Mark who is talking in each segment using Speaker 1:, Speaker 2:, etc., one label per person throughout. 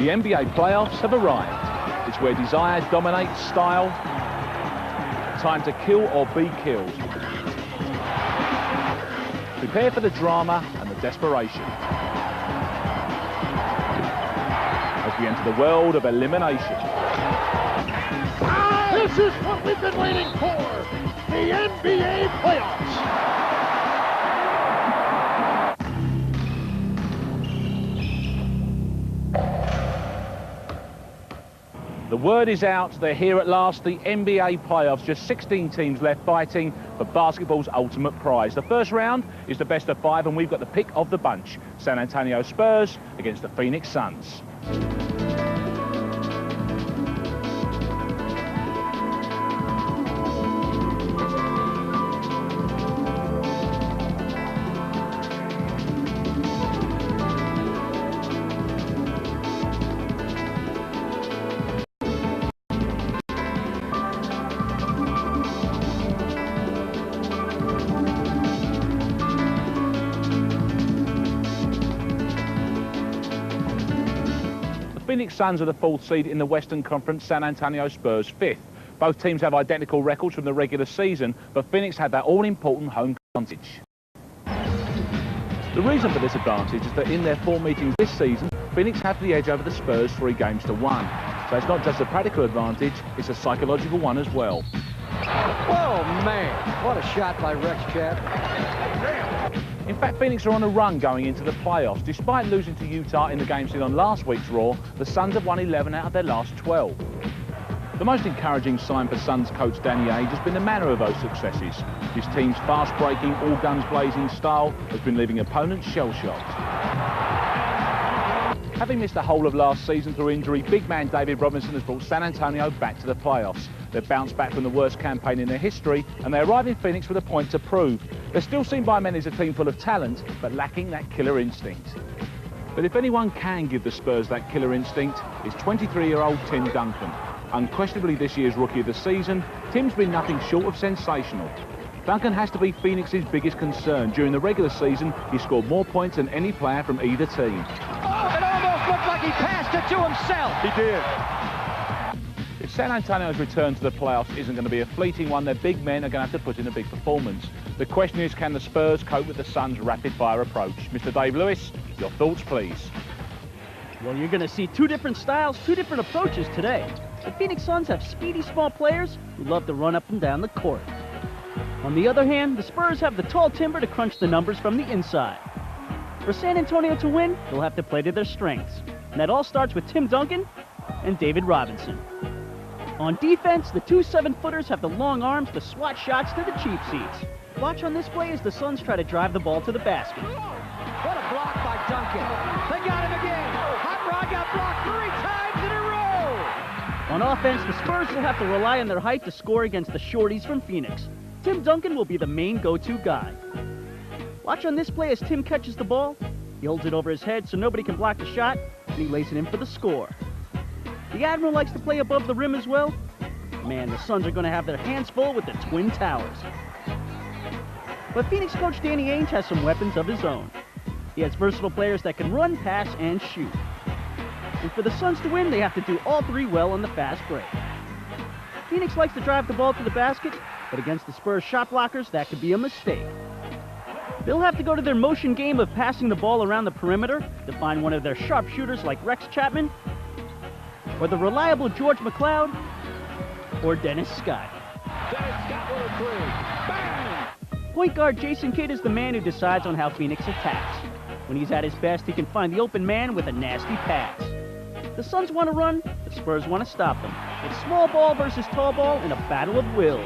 Speaker 1: The NBA playoffs have arrived. It's where desire dominates style. Time to kill or be killed. Prepare for the drama and the desperation as we enter the world of elimination.
Speaker 2: This is what we've been waiting for, the NBA playoffs.
Speaker 1: The word is out, they're here at last, the NBA playoffs. Just 16 teams left fighting for basketball's ultimate prize. The first round is the best of 5, and we've got the pick of the bunch. San Antonio Spurs against the Phoenix Suns. Phoenix Suns are the 4th seed in the Western Conference, San Antonio Spurs 5th. Both teams have identical records from the regular season, but Phoenix had that all-important home advantage. The reason for this advantage is that in their 4 meetings this season, Phoenix have the edge over the Spurs 3 games to 1. So it's not just a practical advantage, it's a psychological one as well.
Speaker 3: Oh man, what a shot by Rex Chapman.
Speaker 1: In fact, Phoenix are on a run going into the playoffs. Despite losing to Utah in the game seen on last week's Raw, the Suns have won 11 out of their last 12. The most encouraging sign for Suns coach Danny Ainge has been the manner of those successes. His team's fast-breaking, all-guns-blazing style has been leaving opponents shell-shocked. Having missed the whole of last season through injury, big man David Robinson has brought San Antonio back to the playoffs. They've bounced back from the worst campaign in their history, and they arrive in Phoenix with a point to prove. They're still seen by many as a team full of talent, but lacking that killer instinct. But if anyone can give the Spurs that killer instinct, it's 23-year-old Tim Duncan. Unquestionably this year's Rookie of the Season, Tim's been nothing short of sensational. Duncan has to be Phoenix's biggest concern. During the regular season, he scored more points than any player from either team.
Speaker 3: Oh, it almost looked like he passed it to himself.
Speaker 1: He did. If San Antonio's return to the playoffs isn't going to be a fleeting one, their big men are going to have to put in a big performance. The question is, can the Spurs cope with the Suns' rapid-fire approach? Mr. Dave Lewis, your thoughts, please.
Speaker 4: Well, you're going to see 2 different styles, 2 different approaches today. The Phoenix Suns have speedy small players who love to run up and down the court. On the other hand, the Spurs have the tall timber to crunch the numbers from the inside. For San Antonio to win, they'll have to play to their strengths. And that all starts with Tim Duncan and David Robinson. On defense, the 2 7-footers have the long arms to swat shots to the cheap seats. Watch on this play as the Suns try to drive the ball to the basket.
Speaker 3: What a block by Duncan. They got him again. Hot Rod got blocked 3 times in a row.
Speaker 4: On offense, the Spurs will have to rely on their height to score against the shorties from Phoenix. Tim Duncan will be the main go-to guy. Watch on this play as Tim catches the ball. He holds it over his head so nobody can block the shot, and he lays it in for the score. The Admiral likes to play above the rim as well. Man, the Suns are going to have their hands full with the Twin Towers. But Phoenix coach Danny Ainge has some weapons of his own. He has versatile players that can run, pass, and shoot. And for the Suns to win, they have to do all 3 well on the fast break. Phoenix likes to drive the ball to the basket, but against the Spurs shot blockers, that could be a mistake. They'll have to go to their motion game of passing the ball around the perimeter to find one of their sharpshooters like Rex Chapman, or the reliable George McLeod, or Dennis Scott.
Speaker 3: Dennis Scott with a 3. Bang!
Speaker 4: Point guard Jason Kidd is the man who decides on how Phoenix attacks. When he's at his best, he can find the open man with a nasty pass. The Suns want to run, the Spurs want to stop them. It's small ball versus tall ball in a battle of wills.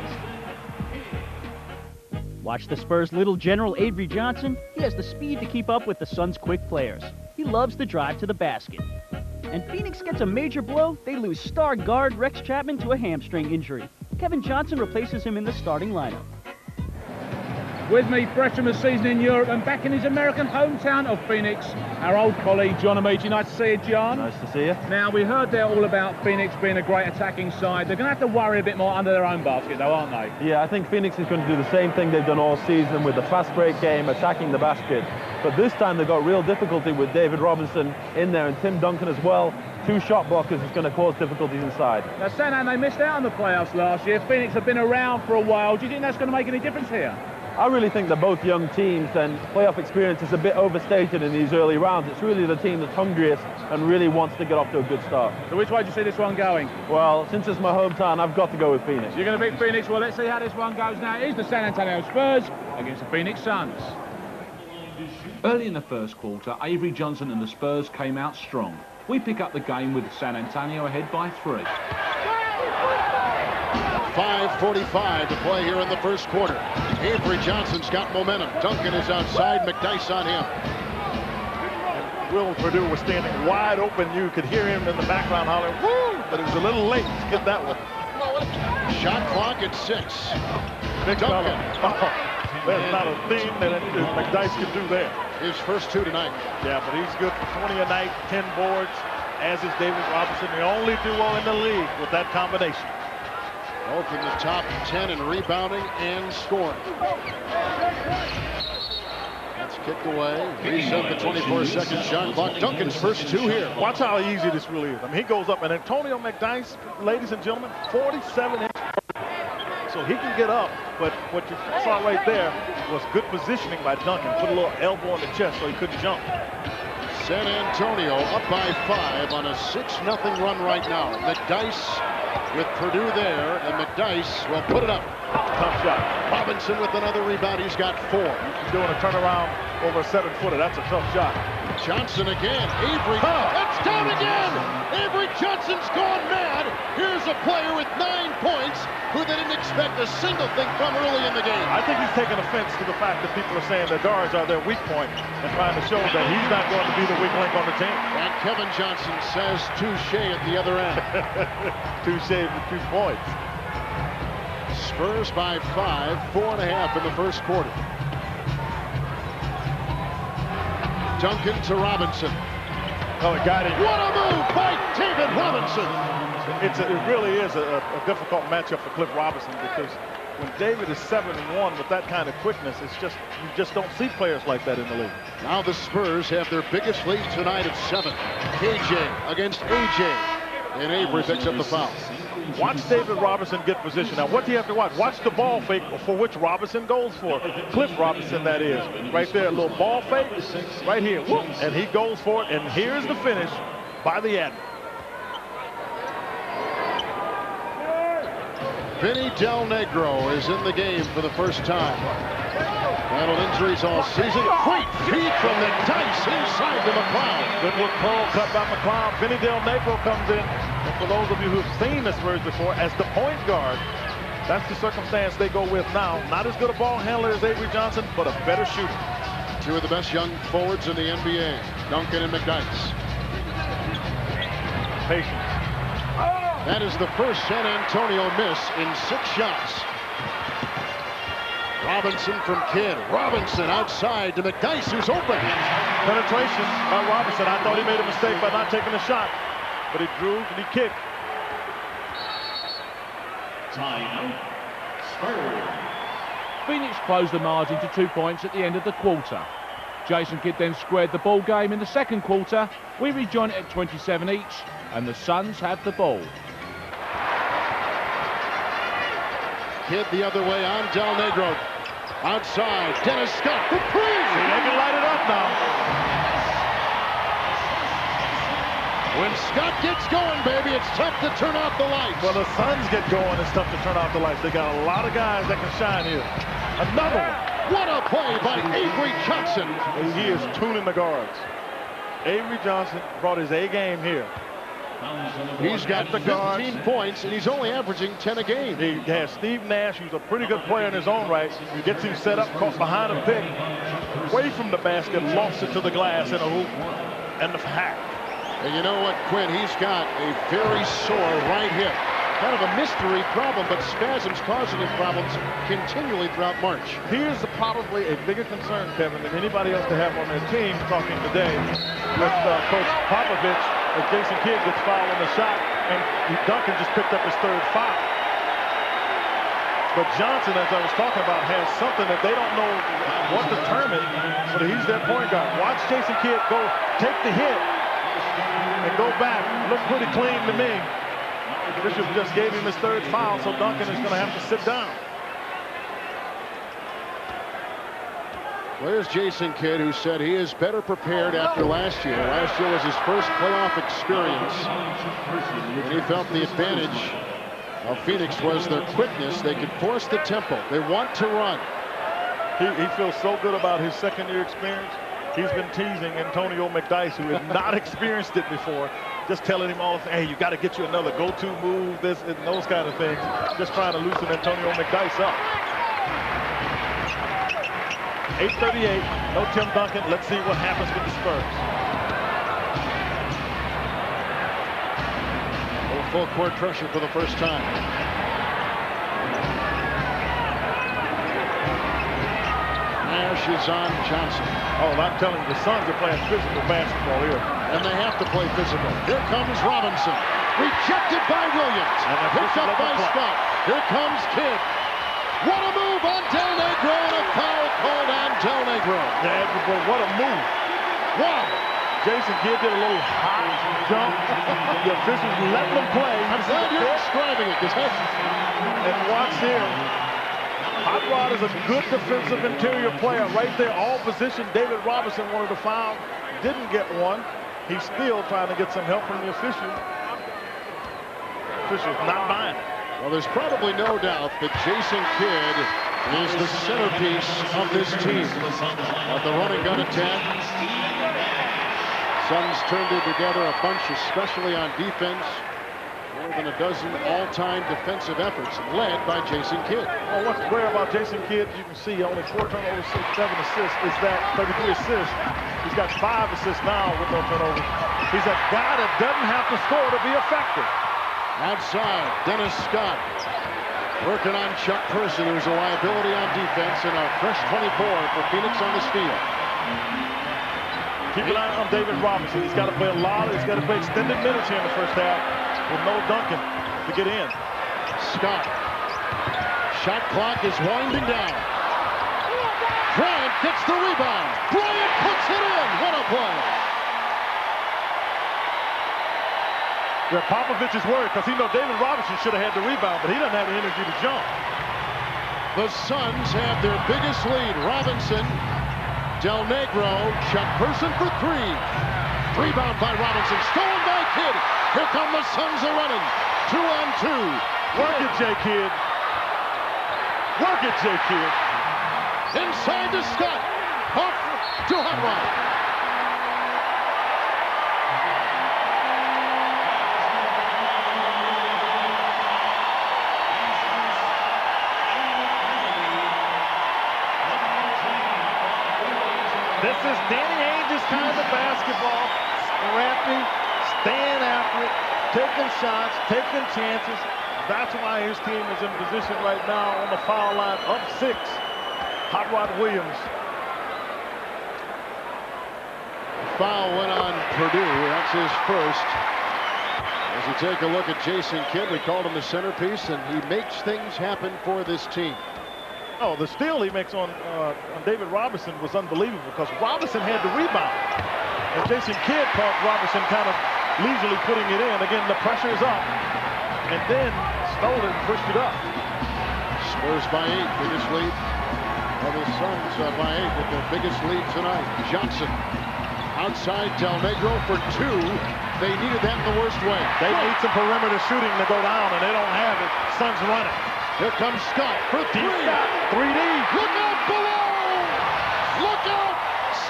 Speaker 4: Watch the Spurs' little general Avery Johnson. He has the speed to keep up with the Suns' quick players. He loves to drive to the basket. And Phoenix gets a major blow, they lose star guard Rex Chapman to a hamstring injury. Kevin Johnson replaces him in the starting lineup.
Speaker 1: With me, fresh from a season in Europe and back in his American hometown of Phoenix, our old colleague John Amici. Nice to see you, John.
Speaker 5: Nice to see you.
Speaker 1: Now, we heard they're all about Phoenix being a great attacking side. They're going to have to worry a bit more under their own basket, though, aren't they?
Speaker 5: Yeah, I think Phoenix is going to do the same thing they've done all season with the fast break game, attacking the basket. But this time they've got real difficulty with David Robinson in there and Tim Duncan as well. two shot blockers is going to cause difficulties inside.
Speaker 1: Now, Sanan, they missed out on the playoffs last year. Phoenix have been around for a while. Do you think that's going to make any difference here?
Speaker 5: I really think they're both young teams, and playoff experience is a bit overstated in these early rounds. It's really the team that's hungriest and really wants to get off to a good start.
Speaker 1: So which way do you see this one going?
Speaker 5: Well, since it's my hometown, I've got to go with Phoenix.
Speaker 1: You're going to beat Phoenix? Well, let's see how this one goes now. Here's the San Antonio Spurs against the Phoenix Suns. Early in the first quarter, Avery Johnson and the Spurs came out strong. We pick up the game with San Antonio ahead by 3.
Speaker 2: 5:45 to play here in the first quarter. Avery Johnson's got momentum. Duncan is outside. McDyess on him.
Speaker 6: Will Purdue was standing wide open. You could hear him in the background hollering, woo! But it was a little late to get that one.
Speaker 2: Shot clock at 6.
Speaker 6: Big
Speaker 2: Duncan.
Speaker 6: There's not a thing that McDyess can do there.
Speaker 2: His first 2 tonight.
Speaker 6: Yeah, but he's good for 20 a night, 10 boards, as is David Robinson, the only duo in the league with that combination.
Speaker 2: Both in the top 10 in rebounding and scoring. That's kicked away. Reset the 24-second shot clock. Duncan's first 2 here.
Speaker 6: Watch how easy this really is. I mean, he goes up, and Antonio McDyess, ladies and gentlemen, 47 inches. So he can get up, but what you saw right there was good positioning by Duncan. Put a little elbow on the chest so he couldn't jump.
Speaker 2: San Antonio up by 5 on a 6-0 run right now. McDyess with Purdue there, and McDyess will put it up.
Speaker 6: Tough shot.
Speaker 2: Robinson with another rebound. He's got 4.
Speaker 6: He's doing a turnaround over a 7-footer. That's a tough shot.
Speaker 2: Johnson again. Avery. It's down again. Avery Johnson's gone mad. Here's a player with 9 points who they didn't expect a single thing from early in the game.
Speaker 6: I think he's taking offense to the fact that people are saying the guards are their weak point and trying to show that he's not going to be the weak link on the team.
Speaker 2: And Kevin Johnson says touche at the other end.
Speaker 6: Touche for 2 points.
Speaker 2: Spurs by 5, 4.5 in the first quarter. Duncan to Robinson.
Speaker 6: Oh, it got him.
Speaker 2: What a move by David Robinson.
Speaker 6: It really is a difficult matchup for Cliff Robinson, because when David is 7-1 with that kind of quickness, it's just, you just don't see players like that in the league.
Speaker 2: Now the Spurs have their biggest lead tonight at 7. KJ against AJ. And Avery picks up the foul.
Speaker 6: Watch David Robinson get position. Now, what do you have to watch? Watch the ball fake for which Robinson goes for. Cliff Robinson, that is. Right there, a little ball fake. Right here. Whoop, and he goes for it. And here's the finish by the Admiral.
Speaker 2: Vinny Del Negro is in the game for the first time. Battled injuries all season. Great feed from the dice inside to McLeod.
Speaker 6: Good look, pull, cut by McLeod. Vinny Del Negro comes in. And for those of you who've seen the Spurs before, as the point guard, that's the circumstance they go with now. Not as good a ball handler as Avery Johnson, but a better shooter.
Speaker 2: 2 of the best young forwards in the NBA, Duncan and McDyess.
Speaker 6: Patience.
Speaker 2: That is the first San Antonio miss in 6 shots. Robinson from Kidd. Robinson outside to McDyess, who's open.
Speaker 6: Penetration by Robinson. I thought he made a mistake by not taking a shot, but he drew and he kicked.
Speaker 1: Time. Spurs. Phoenix closed the margin to 2 points at the end of the quarter. Jason Kidd then squared the ball game in the second quarter. We rejoin it at 27 each, and the Suns have the ball.
Speaker 2: Kidd the other way on Del Negro. Outside, Dennis Scott for 3.
Speaker 6: See, they can light it up now.
Speaker 2: When Scott gets going, baby, it's tough to turn off the lights.
Speaker 6: Well, the Suns get going, it's tough to turn off the lights. They got a lot of guys that can shine here. Another one.
Speaker 2: What a play by Avery Johnson.
Speaker 6: He is tuning the guards. Avery Johnson brought his A game here.
Speaker 2: He's got 15 points, and he's only averaging 10 a game.
Speaker 6: He has Steve Nash, who's a pretty good player in his own right. He gets him set up, caught behind a pick, away from the basket, lost it to the glass in a hoop, and the hack.
Speaker 2: And you know what, Quinn? He's got a very sore right hip. Kind of a mystery problem, but spasms causing him problems continually throughout March.
Speaker 6: Here's probably a bigger concern, Kevin, than anybody else to have on their team talking today with Coach Popovich. As Jason Kidd gets fouled on the shot, and Duncan just picked up his 3rd foul. But Johnson, as I was talking about, has something that they don't know what to term it, but he's their point guard. Watch Jason Kidd go take the hit and go back. Looked pretty clean to me. Bishop just gave him his third foul, so Duncan is going to have to sit down.
Speaker 2: There's Jason Kidd, who said he is better prepared after last year. Last year was his first playoff experience. And he felt the advantage of Phoenix was their quickness. They could force the tempo. They want to run.
Speaker 6: He feels so good about his second-year experience. He's been teasing Antonio McDyess, who has not experienced it before, just telling him all, hey, you got to get you another go-to move, this and those kind of things, just trying to loosen Antonio McDyess up. 8:38, no Tim Duncan. Let's see what happens with the Spurs.
Speaker 2: Full court pressure for the first time. Nash is on Johnson.
Speaker 6: Oh, I'm telling you, the Suns are playing physical basketball here.
Speaker 2: And they have to play physical. Here comes Robinson. Rejected by Williams. Picked up by Scott. Here comes Kidd. What a move on Del Negro, and a foul called on Del Negro.
Speaker 6: Yeah, but what a move.
Speaker 2: Wow.
Speaker 6: Jason Kidd did a little high jump. The officials let them play.
Speaker 2: I'm glad you're describing it, because
Speaker 6: and watch here. Hot Rod is a good defensive interior player right there, all position. David Robinson wanted to foul, didn't get one. He's still trying to get some help from the official. Official's not buying it.
Speaker 2: Well, there's probably no doubt that Jason Kidd is the centerpiece of this team. At the running gun attack, Suns turned it together a bunch, especially on defense. More than a dozen all-time defensive efforts led by Jason Kidd.
Speaker 6: Well, what's rare about Jason Kidd, you can see only 4 turnovers, 7 assists, is that 33 assists. He's got 5 assists now with no turnovers. He's a guy that doesn't have to score to be effective.
Speaker 2: Outside, Dennis Scott working on Chuck Person, who's a liability on defense, and a fresh 24 for Phoenix on the steal.
Speaker 6: Keep an eye on David Robinson. He's got to play a lot. He's got to play extended minutes here in the first half with no Duncan to get in.
Speaker 2: Scott. Shot clock is winding down. Bryant gets the rebound. Bryant puts it in. What a play.
Speaker 6: Yeah, Popovich is worried because he knows David Robinson should have had the rebound, but he doesn't have the energy to jump.
Speaker 2: The Suns have their biggest lead. Robinson, Del Negro, Chuck Person for 3. Rebound by Robinson, stolen by Kidd. Here come the Suns are running. 2 on 2.
Speaker 6: Work it, J. Kidd. Work it, J. Kidd.
Speaker 2: Inside to Scott. Off to Hot Rod.
Speaker 6: This is Danny Ainge's kind of basketball. Scrappy, staying after it, taking shots, taking chances. That's why his team is in position right now on the foul line, up 6. Hot Rod Williams.
Speaker 2: Foul went on Purdue. That's his first. As you take a look at Jason Kidd, we called him the centerpiece, and he makes things happen for this team.
Speaker 6: Oh, the steal he makes on David Robinson was unbelievable because Robinson had the rebound. And Jason Kidd caught Robinson kind of leisurely putting it in. Again, the pressure is up. And then stole it and pushed it up.
Speaker 2: Spurs by 8, biggest lead. Well, the Suns by 8 with their biggest lead tonight. Johnson outside Del Negro for 2. They needed that in the worst way.
Speaker 6: They need some perimeter shooting to go down, and they don't have it. Suns running.
Speaker 2: Here comes Scott for 3.
Speaker 6: 3D.
Speaker 2: Look out below! Look out!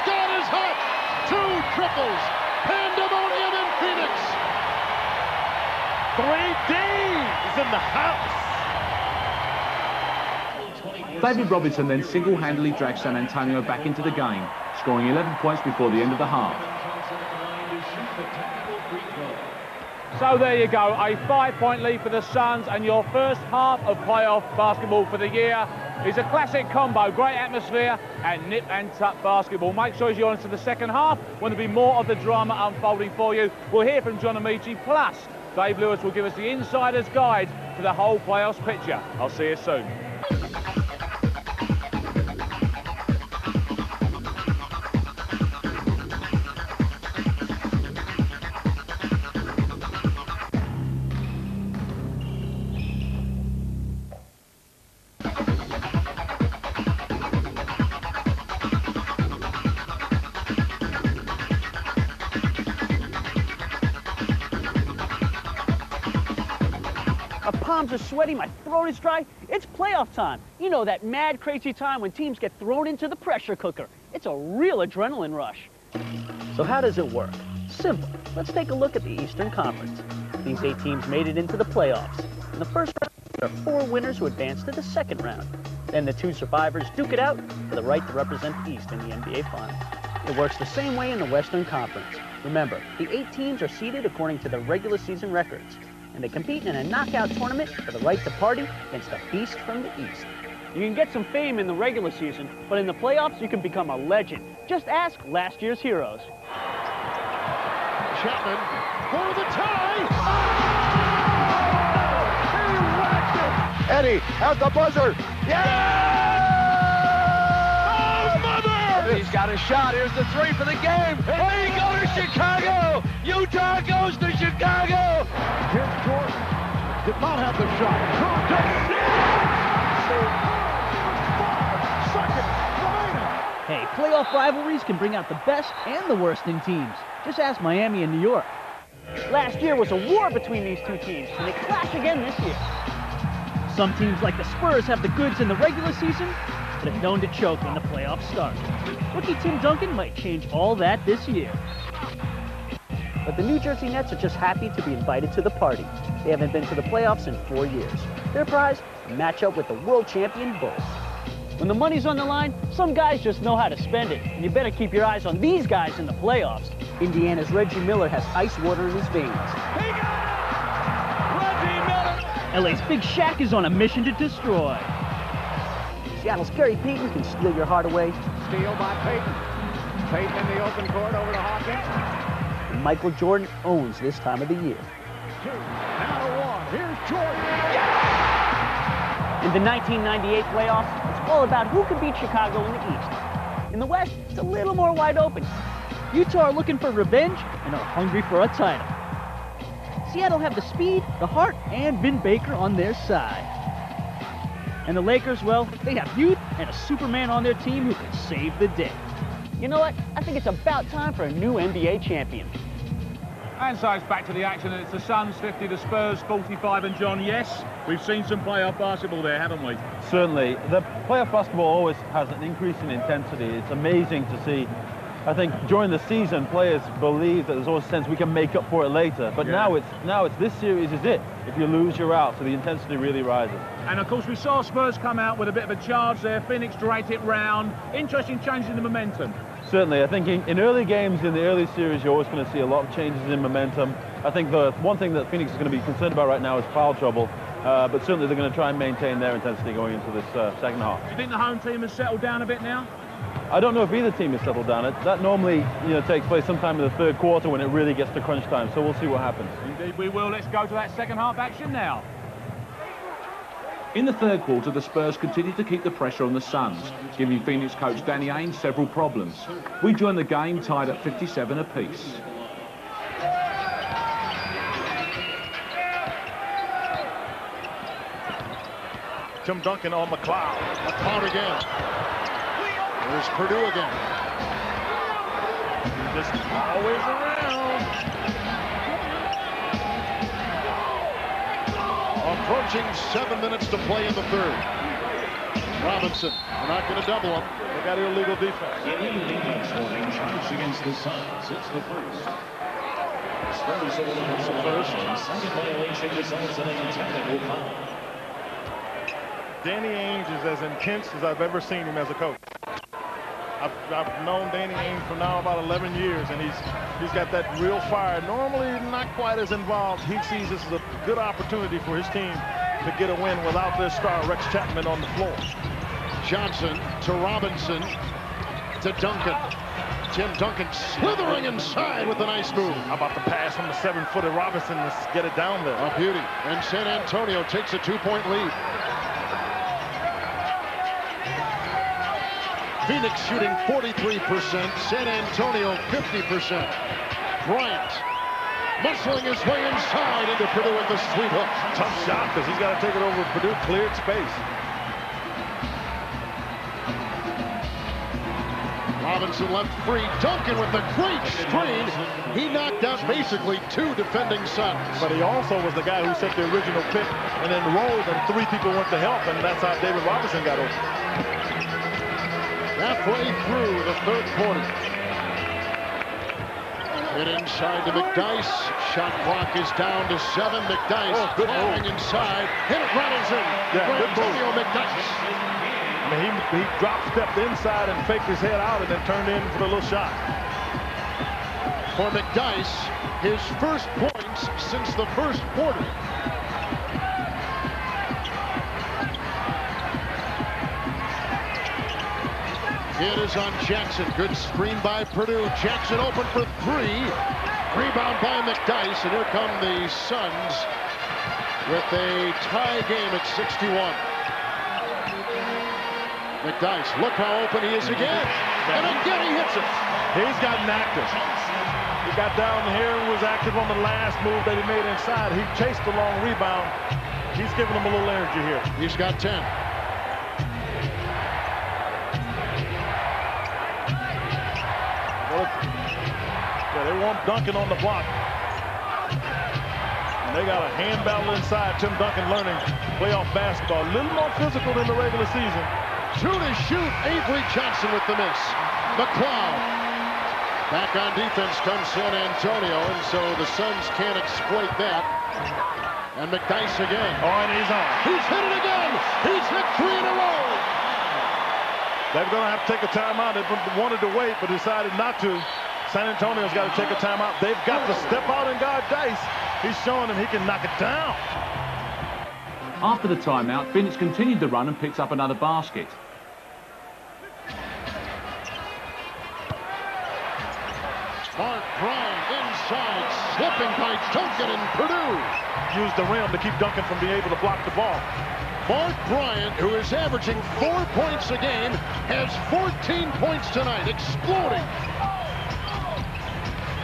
Speaker 2: Scott is hot. 2 triples. Pandemonium in Phoenix.
Speaker 6: 3D is in the house.
Speaker 1: David Robinson then single-handedly dragged San Antonio back into the game, scoring 11 points before the end of the half. So there you go, a 5-point lead for the Suns, and your first half of playoff basketball for the year is a classic combo. Great atmosphere and nip and tuck basketball. Make sure as you're on to the second half when there'll be more of the drama unfolding for you. We'll hear from John Amici, plus Dave Lewis will give us the insider's guide to the whole playoffs picture. I'll see you soon.
Speaker 4: palms are sweaty, my throat is dry. It's playoff time. You know, that mad, crazy time when teams get thrown into the pressure cooker. It's a real adrenaline rush. So how does it work? Simple. Let's take a look at the Eastern Conference. These 8 teams made it into the playoffs. In the first round, there are 4 winners who advance to the second round. Then the 2 survivors duke it out for the right to represent the East in the NBA Finals. It works the same way in the Western Conference. Remember, the 8 teams are seeded according to their regular season records, and they compete in a knockout tournament for the right to party against the beast from the East. You can get some fame in the regular season, but in the playoffs, you can become a legend. Just ask last year's heroes.
Speaker 2: Chapman for the tie. Oh!
Speaker 7: Eddie at the buzzer. Yeah!
Speaker 2: Oh, mother!
Speaker 3: He's got a shot. Here's the 3 for the game. They go to Chicago. Utah goes to Chicago.
Speaker 2: Here's Jordan. Did not have the shot.
Speaker 4: Hey, playoff rivalries can bring out the best and the worst in teams. Just ask Miami and New York. Last year was a war between these 2 teams, and they clash again this year. Some teams like the Spurs have the goods in the regular season, but have known to choke when the playoffs start. Rookie Tim Duncan might change all that this year. But the New Jersey Nets are just happy to be invited to the party. They haven't been to the playoffs in 4 years. Their prize, a matchup with the world champion Bulls. When the money's on the line, some guys just know how to spend it, and you better keep your eyes on these guys in the playoffs. Indiana's Reggie Miller has ice water in his veins.
Speaker 3: He got it! Reggie Miller!
Speaker 4: LA's Big Shaq is on a mission to destroy. Seattle's Gary Payton can steal your heart away.
Speaker 3: Steal by Payton. Payton in the open court over to Hawkins.
Speaker 4: And Michael Jordan owns this time of the year.
Speaker 3: 2, now to 1. Here's Jordan.
Speaker 4: In the 1998 playoffs, it's all about who can beat Chicago in the East. In the West, it's a little more wide open. Utah are looking for revenge and are hungry for a title. Seattle have the speed, the heart, and Vin Baker on their side. And the Lakers, well, they have youth and a Superman on their team who can save the day. You know what? I think it's about time for a new NBA champion.
Speaker 1: And so it's back to the action, and it's the Suns 50 to Spurs 45. And John, yes, we've seen some playoff basketball there, haven't we?
Speaker 5: Certainly. The playoff basketball always has an increase in intensity. It's amazing to see. I think during the season, players believe that there's always a sense we can make up for it later. But now it's this series is it. If you lose, you're out. So the intensity really rises.
Speaker 1: And of course, we saw Spurs come out with a bit of a charge there. Phoenix dragged it round. Interesting change in the momentum.
Speaker 5: Certainly, I think in early games, in the early series, you're always going to see a lot of changes in momentum. I think the one thing that Phoenix is going to be concerned about right now is foul trouble. But certainly they're going to try and maintain their intensity going into this second half.
Speaker 1: Do you think the home team has settled down a bit now?
Speaker 5: I don't know if either team has settled down. That normally takes place sometime in the third quarter when it really gets to crunch time. So we'll see what happens.
Speaker 1: Indeed we will. Let's go to that second half action now. In the third quarter, the Spurs continued to keep the pressure on the Suns, giving Phoenix coach Danny Ainge several problems. We joined the game tied at 57 apiece.
Speaker 6: Tim Duncan on McLeod.
Speaker 2: McLeod again. There's Purdue again.
Speaker 6: Just always around.
Speaker 2: Approaching 7 minutes to play in the third. Robinson, they're not going to double him.
Speaker 6: They got illegal defense.
Speaker 8: Against the Suns, it's the first. Spurs over the first. Second violation results in a technical foul.
Speaker 6: Danny Ainge is as intense as I've ever seen him as a coach. I've known Danny Ainge for now about 11 years, and he's got that real fire. Normally not quite as involved. He sees this as a good opportunity for his team to get a win without their star Rex Chapman on the floor.
Speaker 2: Johnson to Robinson to Duncan. Tim Duncan slithering inside with a nice move.
Speaker 6: How about the pass from the 7-footer Robinson to get it down there?
Speaker 2: A beauty. And San Antonio takes a 2-point lead. Phoenix shooting 43%, San Antonio 50%. Bryant muscling his way inside into Purdue with the sweep hook.
Speaker 6: Tough shot because he's got to take it over Purdue, cleared space.
Speaker 2: Robinson left free. Duncan with a great screen. He knocked out basically 2 defending Suns.
Speaker 6: But he also was the guy who set the original pick and then rolled, and 3 people went to help, and that's how David Robinson got over.
Speaker 2: Halfway through the 3rd quarter. Hit inside to McDyess. Shot clock is down to 7. McDyess climbing inside. Hit it, Robinson.
Speaker 6: Yeah, good
Speaker 2: Antonio
Speaker 6: move.
Speaker 2: McDyess.
Speaker 6: I mean, he drop-stepped inside and faked his head out and then turned in for the little shot.
Speaker 2: For McDyess, his first points since the 1st quarter. It is on Jackson. Good screen by Purdue. Jackson open for 3. Rebound by McDyess, and here come the Suns with a tie game at 61. McDyess, look how open he is again. And again he hits it.
Speaker 6: He's gotten active. He got down here and was active on the last move that he made inside. He chased the long rebound. He's giving him a little energy here.
Speaker 2: He's got 10.
Speaker 6: Yeah, they want Duncan on the block. And they got a hand battle inside. Tim Duncan learning playoff basketball. A little more physical than the regular season.
Speaker 2: 2 to shoot. Avery Johnson with the miss. McLeod. Back on defense comes San Antonio, and so the Suns can't exploit that. And McDyess again.
Speaker 6: Oh, and he's on.
Speaker 2: He's hit it again. He's hit 3 in a row.
Speaker 6: They're going to have to take a timeout. They wanted to wait, but decided not to. San Antonio's got to take a timeout. They've got to step out and guard Dice. He's showing them he can knock it down.
Speaker 1: After the timeout, Phoenix continued the run and picked up another basket.
Speaker 2: Mark Brown inside, slipping by Duncan and Purdue.
Speaker 6: Use the rim to keep Duncan from being able to block the ball.
Speaker 2: Mark Bryant, who is averaging 4 points a game, has 14 points tonight, exploding.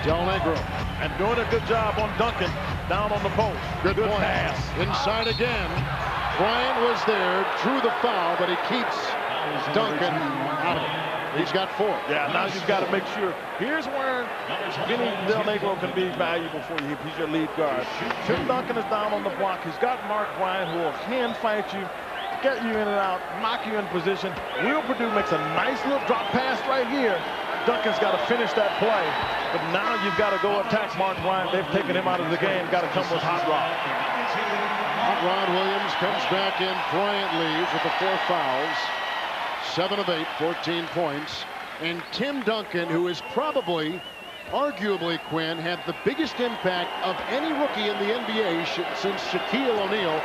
Speaker 2: Del Negro.
Speaker 6: And doing a good job on Duncan down on the post.
Speaker 2: Good
Speaker 6: pass.
Speaker 2: Inside again. Bryant was there, drew the foul, but he keeps Duncan out of it. He's got 4.
Speaker 6: Yeah, now you've got to make sure. Here's where Vinny Del Negro can be valuable for you. He's your lead guard. Tim Duncan is down on the block. He's got Mark Bryant, who will hand fight you, get you in and out, knock you in position. Will Purdue makes a nice little drop pass right here. Duncan's got to finish that play. But now you've got to go attack Mark Bryant. They've taken him out of the game. Got to come with Hot Rod.
Speaker 2: Hot Rod Williams comes back in. Bryant leaves with the 4 fouls. 7 of 8, 14 points. And Tim Duncan, who is probably, arguably, Quinn, had the biggest impact of any rookie in the NBA since Shaquille O'Neal,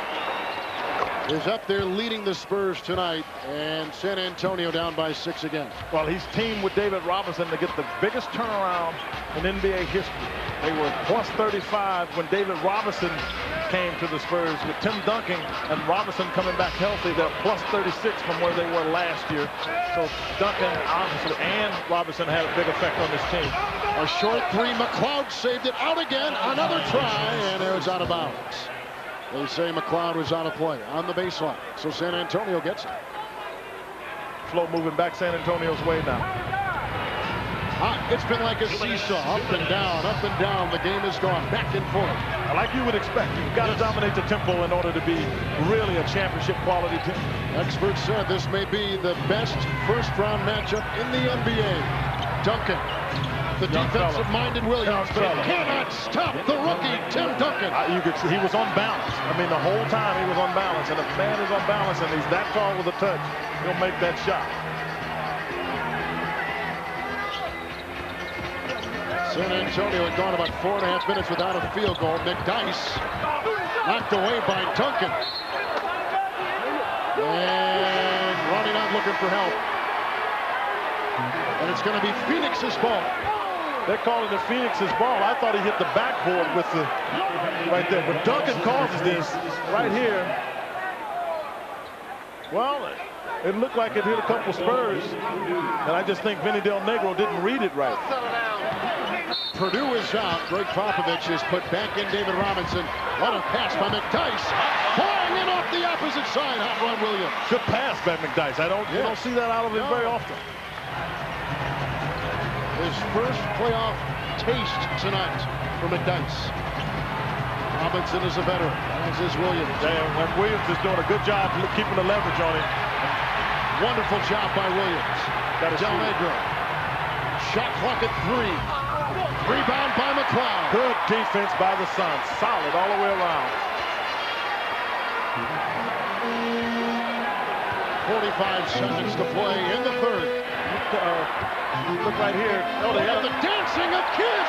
Speaker 2: is up there leading the Spurs tonight, and San Antonio down by 6 again.
Speaker 6: Well, he's teamed with David Robinson to get the biggest turnaround in NBA history. They were plus 35 when David Robinson came to the Spurs. With Tim Duncan and Robinson coming back healthy, they're plus 36 from where they were last year. So Duncan, obviously, and Robinson had a big effect on this team.
Speaker 2: A short 3, McLeod saved it out again, another try, and it was out of bounds. They say McLeod was out of play on the baseline, so San Antonio gets it.
Speaker 6: Flow moving back San Antonio's way now.
Speaker 2: It's been like a seesaw, up and down. The game has gone back and forth.
Speaker 6: Like you would expect, you've got to dominate the tempo in order to be really a championship quality team.
Speaker 2: Experts said this may be the best first-round matchup in the NBA. Duncan, the defensive-minded Williams, but cannot stop the rookie, Tim Duncan.
Speaker 6: You could see he was on balance. I mean, the whole time he was on balance. And if man is on balance and he's that tall with a touch, he'll make that shot.
Speaker 2: San Antonio had gone about 4.5 minutes without a field goal. McDyess knocked away by Duncan. And running out looking for help. And it's going to be Phoenix's ball.
Speaker 6: They're calling it Phoenix's ball. I thought he hit the backboard with the right there. But Duncan causes this right here. Well, it looked like it hit a couple Spurs. And I just think Vinny Del Negro didn't read it right.
Speaker 2: Purdue is out. Greg Popovich is put back in David Robinson. What a pass by McDyess. Flying in off the opposite side. Hot Rod Williams.
Speaker 6: Good pass by McDyess. You don't see that out of him very often.
Speaker 2: His first playoff taste tonight for McDyess. Robinson is a veteran, as is Williams.
Speaker 6: And Williams is doing a good job keeping the leverage on him.
Speaker 2: Wonderful job by Williams. Del Negro. Shot clock at 3. Rebound by McLeod.
Speaker 6: Good defense by the Suns. Solid all the way around.
Speaker 2: 45 seconds to play in the third.
Speaker 6: Look right here.
Speaker 2: Oh, they have the dancing of Kidd.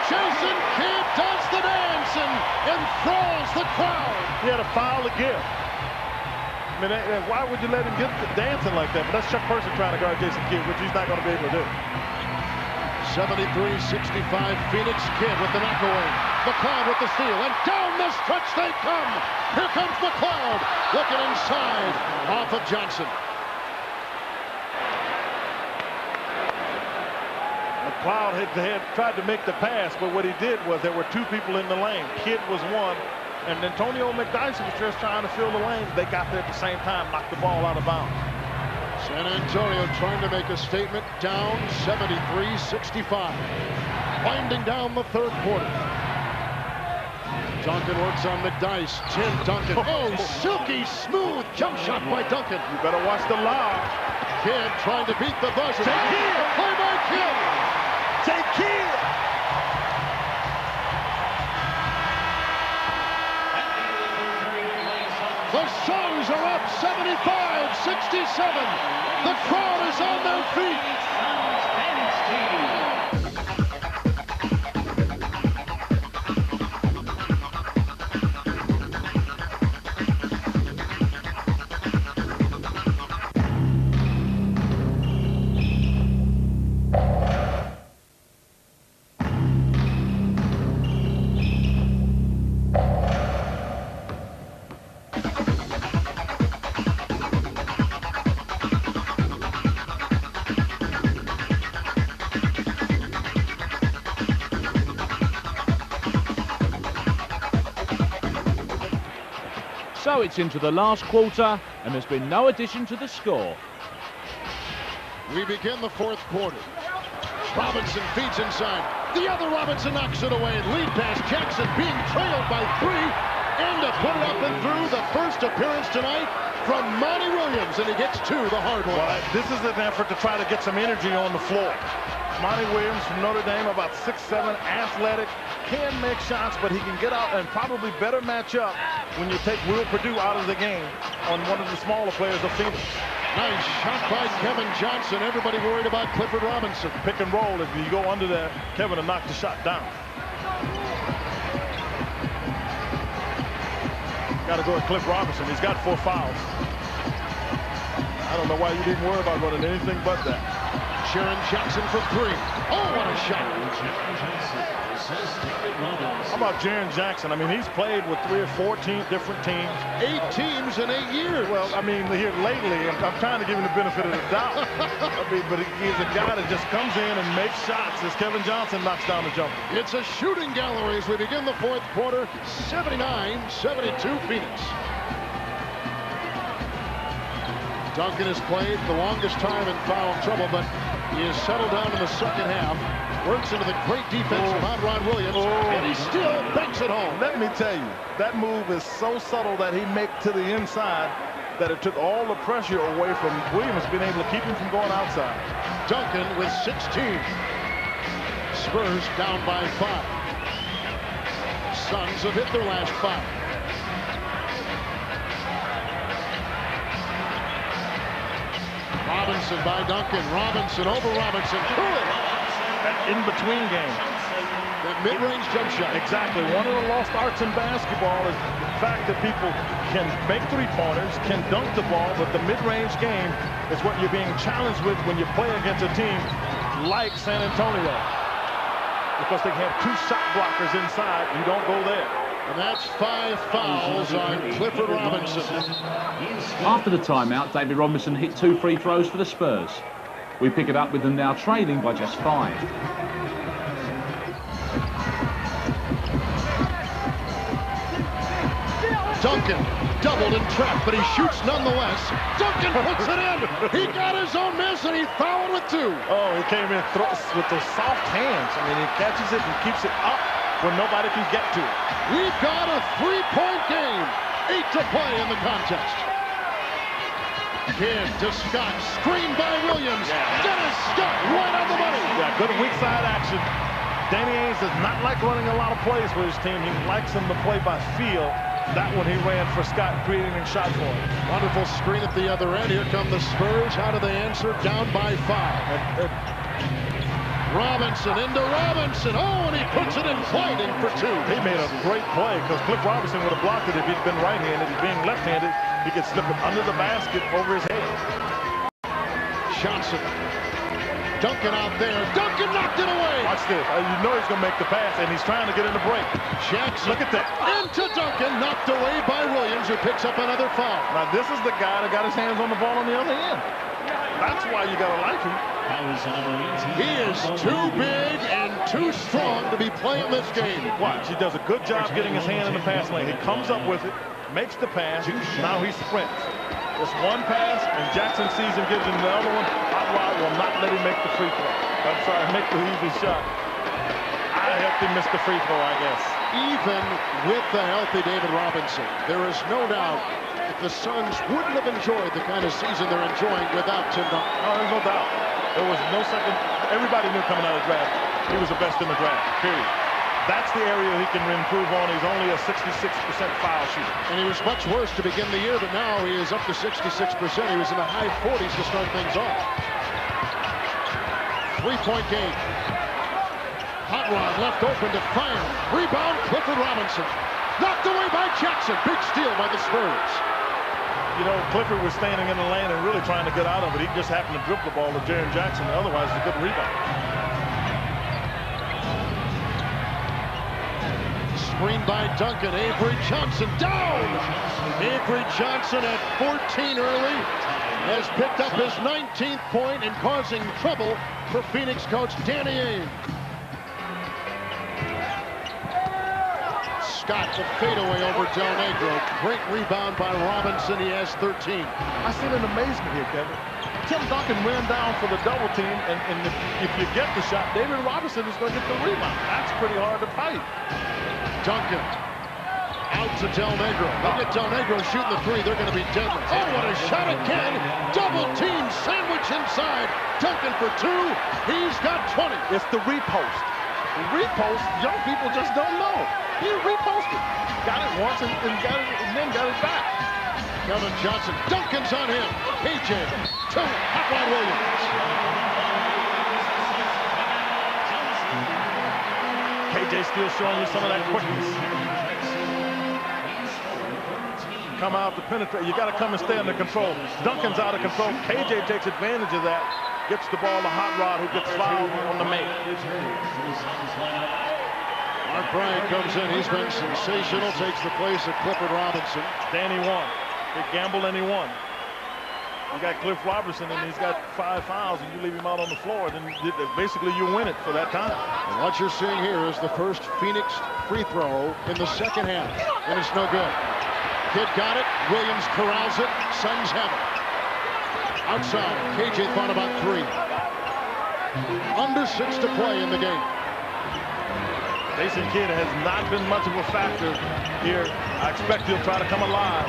Speaker 2: Jason Kidd does the dance and enthralls the crowd.
Speaker 6: He had a foul to give. I mean, why would you let him get to dancing like that? But that's Chuck Person trying to guard Jason Kidd, which he's not going to be able to do.
Speaker 2: 73-65 Phoenix. Kidd with the knockaway. McLeod with the steal, and down the stretch they come. Here comes McLeod, looking inside off of Johnson.
Speaker 6: McLeod had tried to make the pass, but what he did was there were 2 people in the lane. Kidd was one, and Antonio McDyess was just trying to fill the lanes. They got there at the same time, knocked the ball out of bounds.
Speaker 2: San Antonio trying to make a statement, down 73-65. Winding down the third quarter. Duncan works on McDyess. Tim Duncan. Oh, silky smooth jump shot by Duncan.
Speaker 6: You better watch the lob.
Speaker 2: Kidd trying to beat the buzzer.
Speaker 6: Take Kidd.
Speaker 2: Play by Kidd.
Speaker 6: Take Kidd.
Speaker 2: The Suns are up 75-67. The crowd is on their feet.
Speaker 1: So it's into the last quarter, and there's been no addition to the score.
Speaker 2: We begin the fourth quarter. Robinson feeds inside. The other Robinson knocks it away. Lead pass. Jackson being trailed by 3. And to put it up and through, the first appearance tonight from Monty Williams. And he gets 2 the hard way.
Speaker 6: Well, this is an effort to try to get some energy on the floor. Monty Williams from Notre Dame, about 6'7", athletic, can make shots, but he can get out and probably better match up when you take Will Perdue out of the game on one of the smaller players of Phoenix.
Speaker 2: Nice shot by Kevin Johnson. Everybody worried about Clifford Robinson.
Speaker 6: Pick and roll. If you go under that, Kevin will knock the shot down. Got to go at Cliff Robinson. He's got 4 fouls. I don't know why you didn't worry about running anything but that.
Speaker 2: Sharon Jackson for 3. Oh, what a shot.
Speaker 6: How about Jaren Jackson? I mean, he's played with 3 or 4 different teams.
Speaker 2: 8 teams in 8 years.
Speaker 6: Well, I mean, here lately, I'm trying to give him the benefit of the doubt. I mean, but he's a guy that just comes in and makes shots as Kevin Johnson knocks down the jumper.
Speaker 2: It's a shooting gallery as we begin the fourth quarter. 79-72 Phoenix. Duncan has played the longest time in foul trouble, but he has settled down in the second half. Works into the great defense of Hot Rod Williams, and he still banks it home.
Speaker 6: Let me tell you, that move is so subtle that he makes to the inside that it took all the pressure away from Williams being able to keep him from going outside.
Speaker 2: Duncan with 16. Spurs down by 5. Suns have hit their last 5. Robinson by Duncan. Robinson over Robinson.
Speaker 6: That in-between game.
Speaker 2: That mid-range jump shot.
Speaker 6: Exactly. One of the lost arts in basketball is the fact that people can make 3-pointers, can dunk the ball, but the mid-range game is what you're being challenged with when you play against a team like San Antonio. Because they have 2 shot blockers inside. You don't go there.
Speaker 2: And that's 5 fouls on Clifford Robinson.
Speaker 1: After the timeout, David Robinson hit 2 free throws for the Spurs. We pick it up with them now trailing by just 5.
Speaker 2: Duncan doubled and trapped, but he shoots nonetheless. Duncan puts it in. He got his own miss, and he fouled with 2.
Speaker 6: Oh, he came in with those soft hands. I mean, he catches it and keeps it up when nobody can get to it.
Speaker 2: We've got a 3-point game. 8 to play in the contest. Kidd to Scott. Screen by Williams. Dennis Scott right on the money.
Speaker 6: Yeah, good weak side action. Danny Ainge does not like running a lot of plays for his team. He likes them to play by feel. That one he ran for Scott, creating a shot for him.
Speaker 2: Wonderful screen at the other end. Here come the Spurs. How do they answer? Down by 5. Robinson into Robinson. Oh, and he puts it in fighting for 2.
Speaker 6: He made a great play because Cliff Robinson would have blocked it if he'd been right-handed. He's being left-handed. He could slip it under the basket over his head.
Speaker 2: Johnson. Duncan out there. Duncan knocked it away.
Speaker 6: Watch this. You know he's going to make the pass, and he's trying to get in the break.
Speaker 2: Jackson.
Speaker 6: Look at that.
Speaker 2: Into Duncan. Knocked away by Williams, who picks up another foul.
Speaker 6: Now, this is the guy that got his hands on the ball on the other end. That's why you got to like him.
Speaker 2: He is too big and too strong to be playing this game.
Speaker 6: Watch. He does a good job getting his hand in the pass lane. He comes up with it, makes the pass. Now he sprints. Just one pass, and Jackson sees him, gives him the other one. Hot Rod will not let him make the free throw. I'm sorry, make the easy shot. I helped him miss the free throw, I guess.
Speaker 2: Even with the healthy David Robinson, there is no doubt that the Suns wouldn't have enjoyed the kind of season they're enjoying without Tim Duncan.
Speaker 6: Oh, there's no doubt. There was no second. Everybody knew coming out of the draft, he was the best in the draft, period. That's the area he can improve on. He's only a 66% foul shooter.
Speaker 2: And he was much worse to begin the year, but now he is up to 66%. He was in the high 40s to start things off. 3-point game. Hot Rod left open to fire. Rebound, Clifford Robinson. Knocked away by Jackson. Big steal by the Spurs.
Speaker 6: You know, Clifford was standing in the lane and really trying to get out of it. He just happened to dribble the ball to Jaren Jackson. Otherwise, it's a good rebound.
Speaker 2: Screen by Duncan. Avery Johnson down. Avery Johnson at 14 early has picked up his 19th point and causing trouble for Phoenix coach Danny Ainge. Scott, the fadeaway over Del Negro. Great rebound by Robinson. He has 13.
Speaker 6: I see an amazement here, Kevin. Tim Duncan ran down for the double team, and if you get the shot, David Robinson is going to get the rebound. That's pretty hard to fight.
Speaker 2: Duncan out to Del Negro. Look at Del Negro shooting the 3. They're going to be deadly. Oh, what a shot again. Double team sandwich inside. Duncan for 2. He's got 20.
Speaker 6: It's the repost. The repost, young people just don't know. He reposted. Got it once and then got it back.
Speaker 2: Kevin Johnson. Duncan's on him. KJ to Hot Rod Williams.
Speaker 6: KJ still showing you some of that quickness. Come out to penetrate. You got to come and stay under control. Duncan's out of control. KJ takes advantage of that. Gets the ball to Hot Rod, who gets fouled on the make.
Speaker 2: Mark Bryant comes in. He's been sensational. Takes the place of Clifford Robinson.
Speaker 6: Danny won. He gambled and he won. You got Cliff Robertson, and he's got 5 fouls, and you leave him out on the floor. Then basically you win it for that time.
Speaker 2: And what you're seeing here is the first Phoenix free throw in the second half, and it's no good. Kidd got it. Williams corrals it. Suns have it. Outside, KJ thought about 3. Under 6 to play in the game.
Speaker 6: Jason Kidd has not been much of a factor here. I expect he'll try to come alive.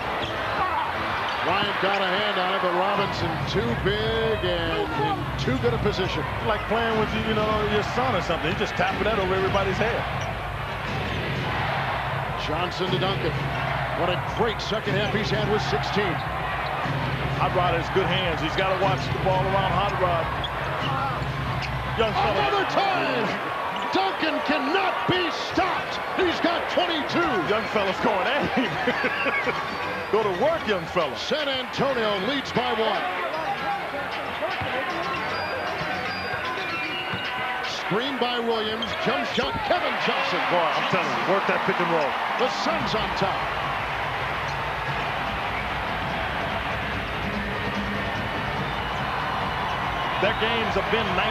Speaker 2: Bryant got a hand on it, but Robinson too big and in too good a position.
Speaker 6: Like playing with your son or something. He just tapping that over everybody's head.
Speaker 2: Johnson to Duncan. What a great second half he's had with 16.
Speaker 6: Hot Rod has good hands. He's got to watch the ball around Hot Rod. Young fella.
Speaker 2: Another time! Duncan cannot be stopped. He's got 22.
Speaker 6: Young fella's going at him. Go to work, young fella.
Speaker 2: San Antonio leads by 1. Screen by Williams. Jump shot, Kevin Johnson.
Speaker 6: Boy, I'm telling you, work that pick and roll.
Speaker 2: The Suns on top.
Speaker 6: Their games have been 93,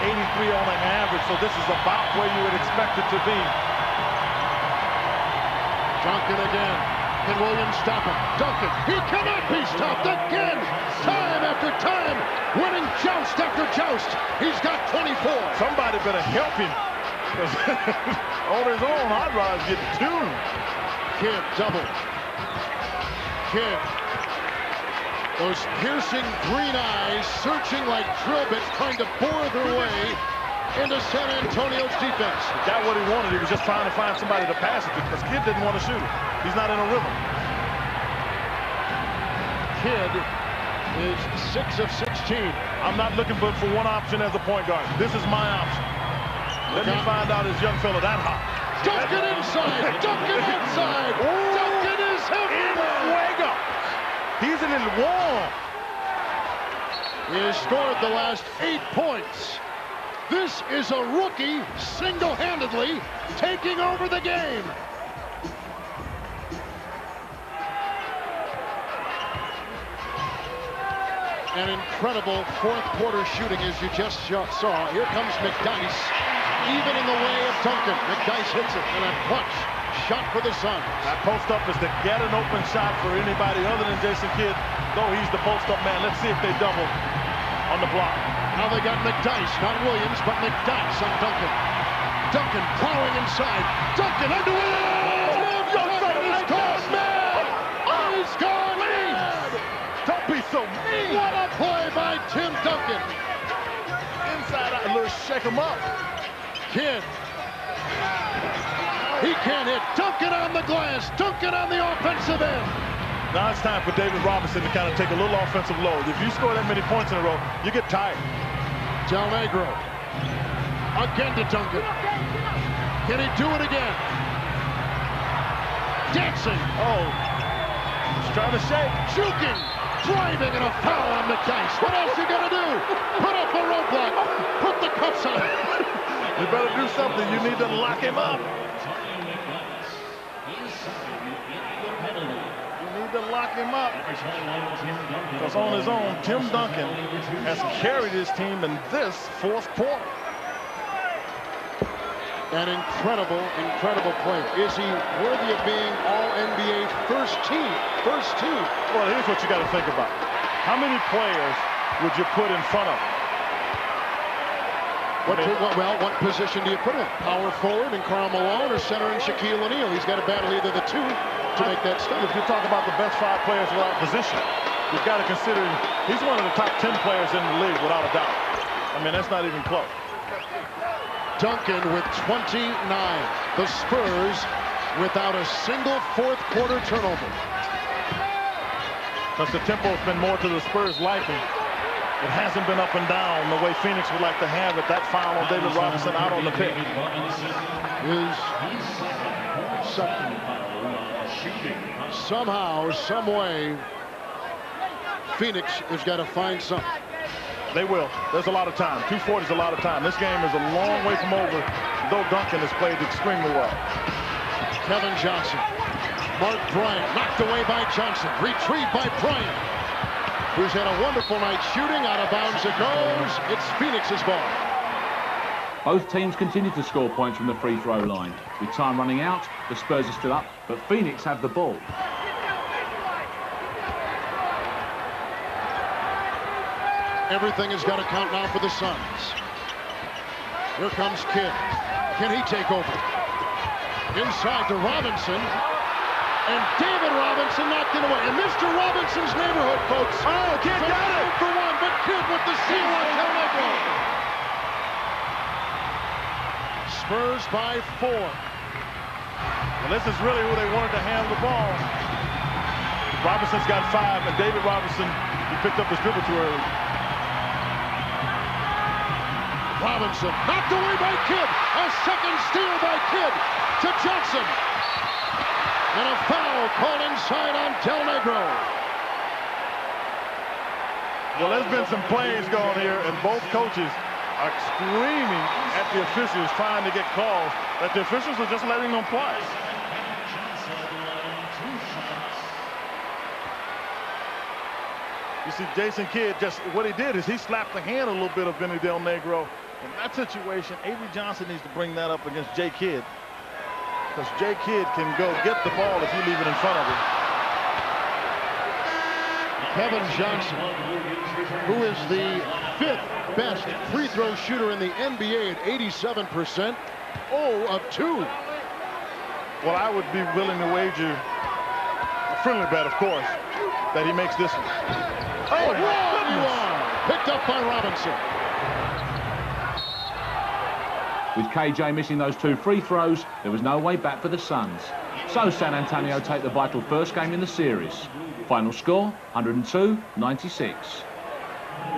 Speaker 6: 83 on an average, so this is about where you would expect it to be.
Speaker 2: Duncan again. Can Williams stop him? Duncan, he cannot be stopped again! Time after time, winning joust after joust. He's got 24.
Speaker 6: Somebody better help him. On his own, Hot Rod's getting 2.
Speaker 2: Kidd double. Kidd. Those piercing green eyes searching like drill bits, trying to bore their way into San Antonio's defense.
Speaker 6: He got what he wanted. He was just trying to find somebody to pass it to because Kidd didn't want to shoot it. He's not in a rhythm.
Speaker 2: Kidd is 6 of 16.
Speaker 6: I'm not looking for one option as a point guard. This is my option. Let me find out his young fella that hot.
Speaker 2: Duncan inside. Duncan outside. Duncan is everywhere.
Speaker 6: He's a little warm.
Speaker 2: He has scored the last 8 points. This is a rookie single-handedly taking over the game. An incredible fourth quarter shooting, as you just saw. Here comes McDyess, even in the way of Duncan. McDyess hits it, and a clutch shot for the Suns.
Speaker 6: That post-up is to get an open shot for anybody other than Jason Kidd, though he's the post-up man. Let's see if they double on the block.
Speaker 2: Now they got McDyess, not Williams, but McDyess on Duncan. Duncan plowing inside. Duncan under Williams! Duncan is gone mad! He's gone mad!
Speaker 6: Don't be so mean!
Speaker 2: What a play by Tim Duncan!
Speaker 6: Inside out, a little shake him up.
Speaker 2: Kidd. He can't hit. Duncan on the glass. Duncan on the offensive end.
Speaker 6: Now it's time for David Robinson to kind of take a little offensive load. If you score that many points in a row, you get tired.
Speaker 2: Del Negro. Again to Duncan. Can he do it again? Dancing.
Speaker 6: Oh. He's trying to shake.
Speaker 2: Juking. Driving, and a foul on McDyess. What else you gonna do? Put up a roadblock. Put the cuffs on.
Speaker 6: You better do something. You need to lock him up. To lock him up, because on his own, Tim Duncan has carried his team in this fourth quarter.
Speaker 2: An incredible play. Is he worthy of being All-NBA first team? First team.
Speaker 6: Well, here's what you got to think about. How many players would you put in front of him?
Speaker 2: What position do you put him? Power forward in Karl Malone or center in Shaquille O'Neal? He's got to battle either the two to make that step.
Speaker 6: If you talk about the best 5 players without position, you've got to consider he's one of the top 10 players in the league without a doubt. I mean, that's not even close.
Speaker 2: Duncan with 29. The Spurs without a single fourth quarter turnover.
Speaker 6: Because the tempo's been more to the Spurs' liking. It hasn't been up and down the way Phoenix would like to have it. That foul on David Robinson out on the pick.
Speaker 2: Somehow, some way, Phoenix has got to find something.
Speaker 6: They will. There's a lot of time. 240 is a lot of time. This game is a long way from over, though Duncan has played extremely well.
Speaker 2: Kevin Johnson. Mark Bryant knocked away by Johnson. Retrieved by Bryant, who's had a wonderful night shooting. Out of bounds it goes. It's Phoenix's ball.
Speaker 1: Both teams continue to score points from the free throw line. With time running out, the Spurs are still up, but Phoenix have the ball.
Speaker 2: Everything has got to count now for the Suns. Here comes Kidd. Can he take over? Inside to Robinson. And David Robinson knocked it away. And Mr. Robinson's neighborhood, folks.
Speaker 6: Oh, Kidd got it!
Speaker 2: For one, but Kidd with the seal on Del Negro. Spurs by 4.
Speaker 6: Well, this is really who they wanted to handle the ball. Robinson's got 5, and David Robinson, he picked up his dribble too early.
Speaker 2: Robinson knocked away by Kidd. A second steal by Kidd to Johnson. And a foul called inside on Del Negro.
Speaker 6: Well, there's been some plays going here, and both coaches are screaming at the officials trying to get calls that the officials are just letting them play. You see, Jason Kidd, just what he did is he slapped the hand a little bit of Benny Del Negro. In that situation, Avery Johnson needs to bring that up against Jay Kidd. because Jay Kidd can go get the ball if you leave it in front of him.
Speaker 2: Kevin Johnson, who is the 5th best free throw shooter in the NBA at 87%, 0 of 2.
Speaker 6: Well, I would be willing to wager a friendly bet, of course, that he makes this one. Oh,
Speaker 2: picked up by Robinson.
Speaker 1: With KJ missing those 2 free throws, there was no way back for the Suns. So San Antonio take the vital first game in the series. Final score, 102-96.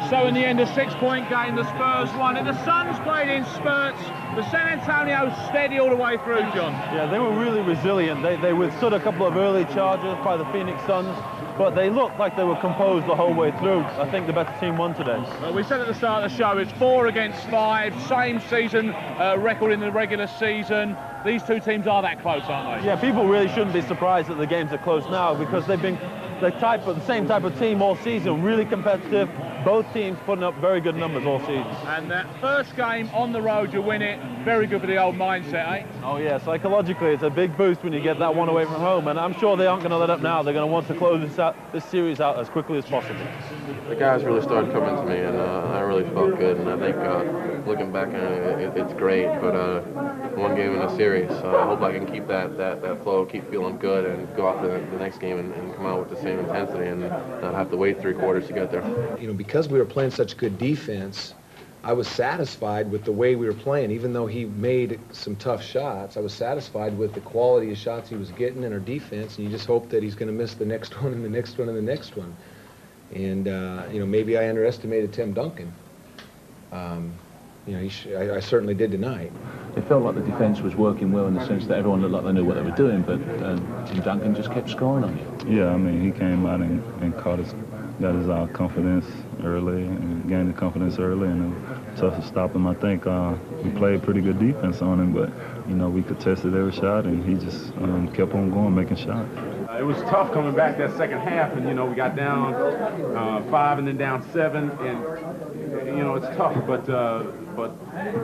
Speaker 1: So in the end, a 6-point game, the Spurs won, and the Suns played in spurts. The San Antonio steady all the way through, John.
Speaker 5: Yeah, they were really resilient. They withstood a couple of early charges by the Phoenix Suns, but they looked like they were composed the whole way through. I think the better team won today.
Speaker 1: Well, we said at the start of the show, it's 4 against 5, same season record in the regular season. These two teams are that close, aren't they?
Speaker 5: Yeah, people really shouldn't be surprised that the games are close now, because they've been the same type of team all season, really competitive. Both teams putting up very good numbers all season.
Speaker 1: And that first game on the road, you win it. Very good for the old mindset, eh?
Speaker 5: Oh yeah, psychologically it's a big boost when you get that one away from home, and I'm sure they aren't going to let up now. They're going to want to close this series out as quickly as possible.
Speaker 9: The guys really started coming to me, and I really felt good, and I think looking back on it, it's great, but one game in a series, so I hope I can keep that flow, keep feeling good, and go out to the next game and come out with the same intensity and not have to wait 3 quarters to get there.
Speaker 10: You know, because we were playing such good defense, I was satisfied with the way we were playing. Even though he made some tough shots, I was satisfied with the quality of shots he was getting in our defense, and you just hope that he's going to miss the next one and the next one and the next one. And, you know, maybe I underestimated Tim Duncan. You know, I certainly did tonight.
Speaker 1: It felt like the defence was working well in the sense that everyone looked like they knew what they were doing, but Tim Duncan just kept scoring on you.
Speaker 11: Yeah, I mean, he came out and got his confidence early and gained the confidence early, and it was tough to stop him. I think we played pretty good defense on him, but, you know, we contested every shot, and he just kept on going, making shots.
Speaker 12: It was tough coming back that second half, and, you know, we got down 5 and then down 7, and, you know, it's tough, but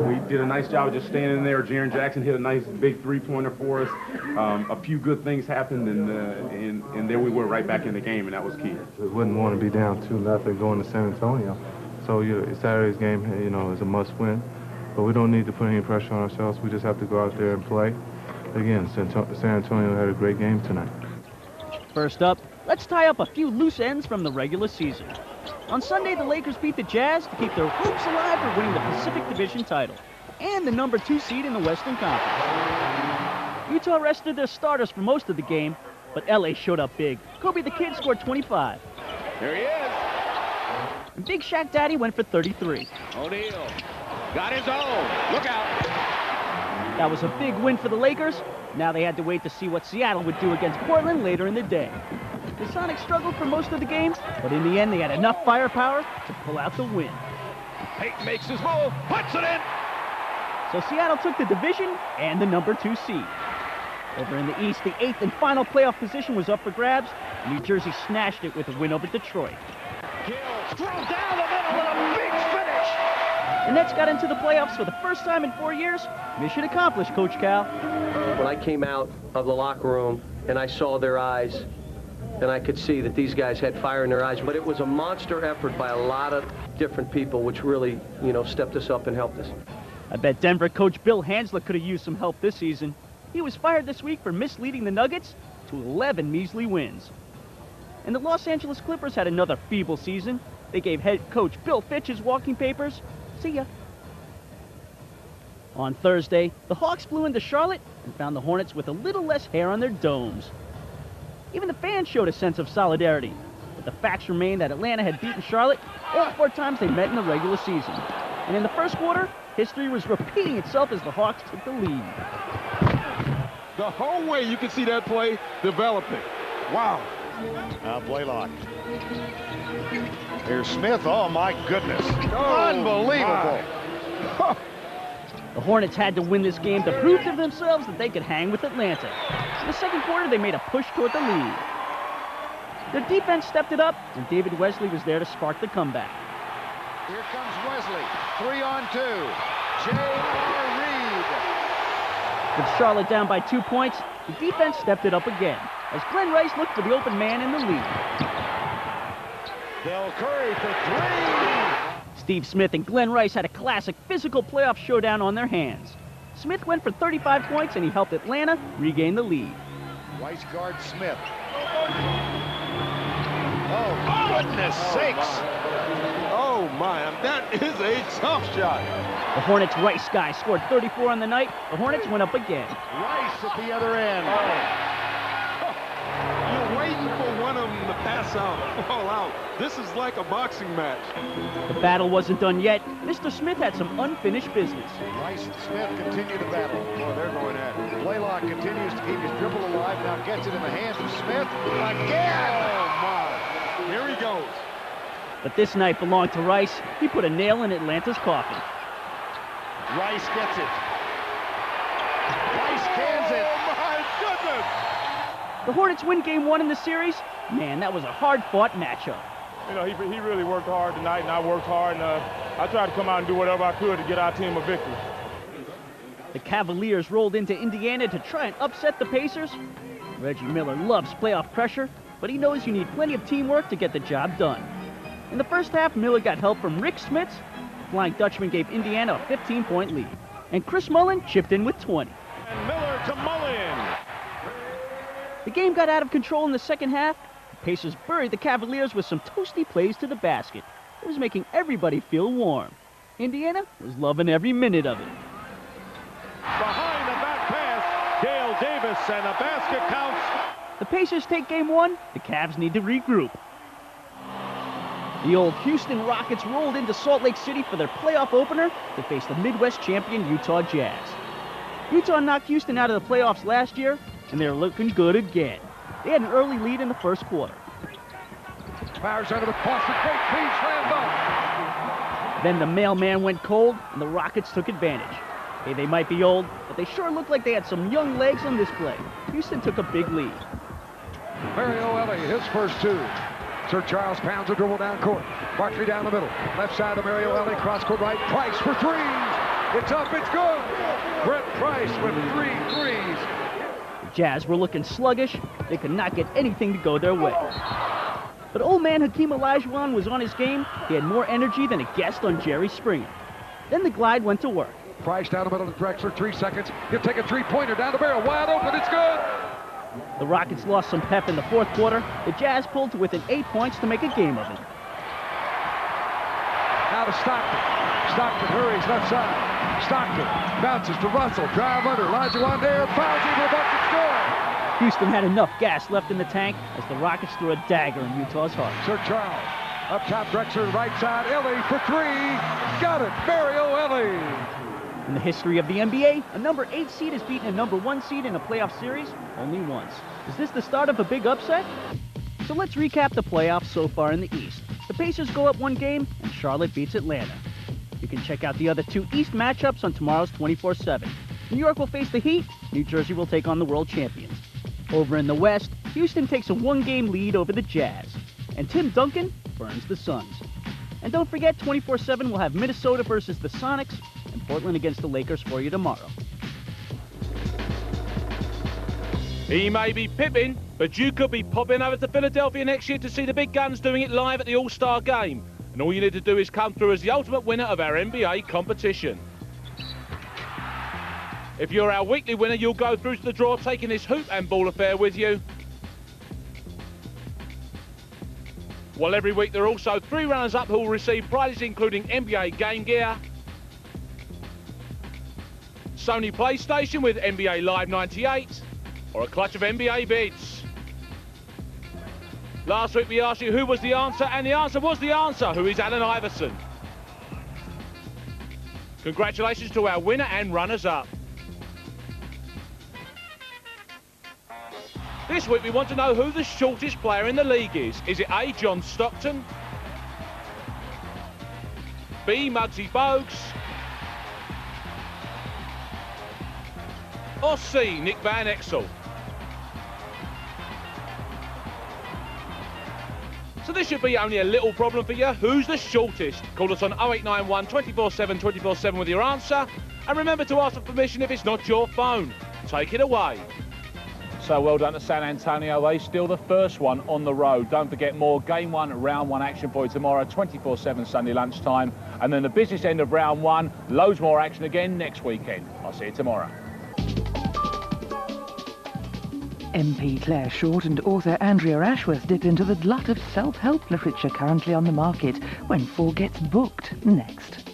Speaker 12: we did a nice job of just staying in there. Jaren Jackson hit a nice big 3-pointer for us. A few good things happened, and there we were right back in the game, and that was key.
Speaker 13: We wouldn't want to be down 2-0 going to San Antonio. So Saturday's game, you know, is a must-win. But we don't need to put any pressure on ourselves. We just have to go out there and play. Again, San Antonio had a great game tonight.
Speaker 4: First up, let's tie up a few loose ends from the regular season. On Sunday, the Lakers beat the Jazz to keep their hopes alive for winning the Pacific Division title and the number 2 seed in the Western Conference. Utah rested their starters for most of the game, but LA showed up big. Kobe the Kid scored 25.
Speaker 3: There he is.
Speaker 4: And Big Shaq Daddy went for 33.
Speaker 3: O'Neal got his own. Look out.
Speaker 4: That was a big win for the Lakers. Now they had to wait to see what Seattle would do against Portland later in the day. The Sonics struggled for most of the game, but in the end they had enough firepower to pull out the win.
Speaker 3: Peyton makes his move, puts it in.
Speaker 4: So Seattle took the division and the number 2 seed. Over in the East, the 8th and final playoff position was up for grabs. New Jersey snatched it with a win over Detroit.
Speaker 3: Gill throws down the middle with a big finish.
Speaker 4: The Nets got into the playoffs for the first time in 4 years. Mission accomplished, Coach Cal.
Speaker 14: When I came out of the locker room and I saw their eyes, and I could see that these guys had fire in their eyes, but it was a monster effort by a lot of different people, which really, you know, stepped us up and helped us.
Speaker 4: I bet Denver coach Bill Hansler could have used some help this season. He was fired this week for misleading the Nuggets to 11 measly wins. And the Los Angeles Clippers had another feeble season. They gave head coach Bill Fitch his walking papers. See ya. On Thursday, the Hawks flew into Charlotte and found the Hornets with a little less hair on their domes. Even the fans showed a sense of solidarity, but the facts remain that Atlanta had beaten Charlotte all 4 times they met in the regular season. And in the first quarter, history was repeating itself as the Hawks took the lead.
Speaker 6: The whole way you can see that play developing. Wow.
Speaker 2: Now Blaylock. Here's Smith. Oh, my goodness. Unbelievable.
Speaker 4: The Hornets had to win this game to prove to themselves that they could hang with Atlanta. In the second quarter, they made a push toward the lead. Their defense stepped it up, and David Wesley was there to spark the comeback.
Speaker 3: Here comes Wesley. 3-on-2. J.R. Reed.
Speaker 4: With Charlotte down by 2 points, the defense stepped it up again as Glenn Rice looked for the open man in the lead.
Speaker 2: Del Curry for three.
Speaker 4: Steve Smith and Glenn Rice had a classic physical playoff showdown on their hands. Smith went for 35 points and he helped Atlanta regain the lead.
Speaker 2: Rice guards Smith. Oh, goodness sakes.
Speaker 6: Oh, my. That is a tough shot.
Speaker 4: The Hornets' Rice guy scored 34 on the night. The Hornets went up again.
Speaker 2: Rice at the other end.
Speaker 6: You're waiting for one of them to pass out, fall out. This is like a boxing match.
Speaker 4: The battle wasn't done yet. Mr. Smith had some unfinished business.
Speaker 2: Rice and Smith continue the battle.
Speaker 6: Boy, they're going at it.
Speaker 2: Blaylock continues to keep his dribble alive. Now gets it in the hands of Smith. Again!
Speaker 6: Oh, my. Here he goes.
Speaker 4: But this night belonged to Rice. He put a nail in Atlanta's coffin.
Speaker 2: Rice gets it. Rice cans it.
Speaker 6: Oh, my goodness!
Speaker 4: The Hornets win game 1 in the series. Man, that was a hard-fought matchup.
Speaker 12: You know, he really worked hard tonight, and I worked hard, and I tried to come out and do whatever I could to get our team a victory.
Speaker 4: The Cavaliers rolled into Indiana to try and upset the Pacers. Reggie Miller loves playoff pressure, but he knows you need plenty of teamwork to get the job done. In the first half, Miller got help from Rick Smits. Flying Dutchman gave Indiana a 15-point lead. And Chris Mullin chipped in with 20.
Speaker 6: And Miller to Mullin.
Speaker 4: The game got out of control in the second half. The Pacers buried the Cavaliers with some toasty plays to the basket. It was making everybody feel warm. Indiana was loving every minute of it.
Speaker 6: Behind the back pass, Dale Davis, and the basket counts.
Speaker 4: The Pacers take game 1. The Cavs need to regroup. The old Houston Rockets rolled into Salt Lake City for their playoff opener to face the Midwest champion Utah Jazz. Utah knocked Houston out of the playoffs last year, and they're looking good again. They had an early lead in the first quarter.
Speaker 2: Fires out of the post, a great feed, slam dunk.
Speaker 4: Then the mailman went cold, and the Rockets took advantage. Hey, they might be old, but they sure looked like they had some young legs on display. Houston took a big lead.
Speaker 2: Mario Elie, his first two. Sir Charles pounds a dribble down court. Barkley down the middle. Left side of Mario Elie, cross court right. Price for threes. It's up, it's good. Brett Price with 3 threes.
Speaker 4: The Jazz were looking sluggish. They could not get anything to go their way. But old man Hakeem Olajuwon was on his game. He had more energy than a guest on Jerry Springer. Then the glide went to work.
Speaker 2: Price down the middle of the Drexler, 3 seconds. He'll take a three-pointer down the barrel, wide open, it's good.
Speaker 4: The Rockets lost some pep in the fourth quarter. The Jazz pulled to within 8 points to make a game of it.
Speaker 2: Now to Stockton. Stockton hurries left side. Stockton bounces to Russell, drive under. Olajuwon there, fouls him, a bucket score.
Speaker 4: Houston had enough gas left in the tank as the Rockets threw a dagger in Utah's heart.
Speaker 2: Sir Charles, up top Drexler, right side, Elie for 3. Got it, Mario Elie.
Speaker 4: In the history of the NBA, a number 8 seed has beaten a number 1 seed in a playoff series only once. Is this the start of a big upset? So let's recap the playoffs so far in the East. The Pacers go up 1 game, and Charlotte beats Atlanta. You can check out the other 2 East matchups on tomorrow's 24/7. New York will face the Heat. New Jersey will take on the world champions. Over in the West, Houston takes a 1-game lead over the Jazz. And Tim Duncan burns the Suns. And don't forget, 24/7 will have Minnesota versus the Sonics and Portland against the Lakers for you tomorrow.
Speaker 1: He may be Pippin, but you could be popping over to Philadelphia next year to see the big guns doing it live at the All-Star Game. And all you need to do is come through as the ultimate winner of our NBA competition. If you're our weekly winner, you'll go through to the draw taking this hoop and ball affair with you. Well, every week there are also 3 runners-up who will receive prizes including NBA Game Gear, Sony PlayStation with NBA Live 98, or a clutch of NBA bids. Last week we asked you who was the answer, and the answer was the answer, who is Allen Iverson. Congratulations to our winner and runners-up. This week we want to know who the shortest player in the league is. Is it A, John Stockton, B, Muggsy Bogues, or C, Nick Van Exel? So this should be only a little problem for you. Who's the shortest? Call us on 0891 24/7 24/7 with your answer, And remember to ask for permission if it's not your phone. Take it away. So well done to San Antonio. They steal the first one on the road. Don't forget more Game 1, Round 1 action for you tomorrow, 24/7 Sunday lunchtime. And then the business end of Round 1, loads more action again next weekend. I'll see you tomorrow.
Speaker 15: MP Claire Short and author Andrea Ashworth dip into the glut of self-help literature currently on the market when 4 gets booked next.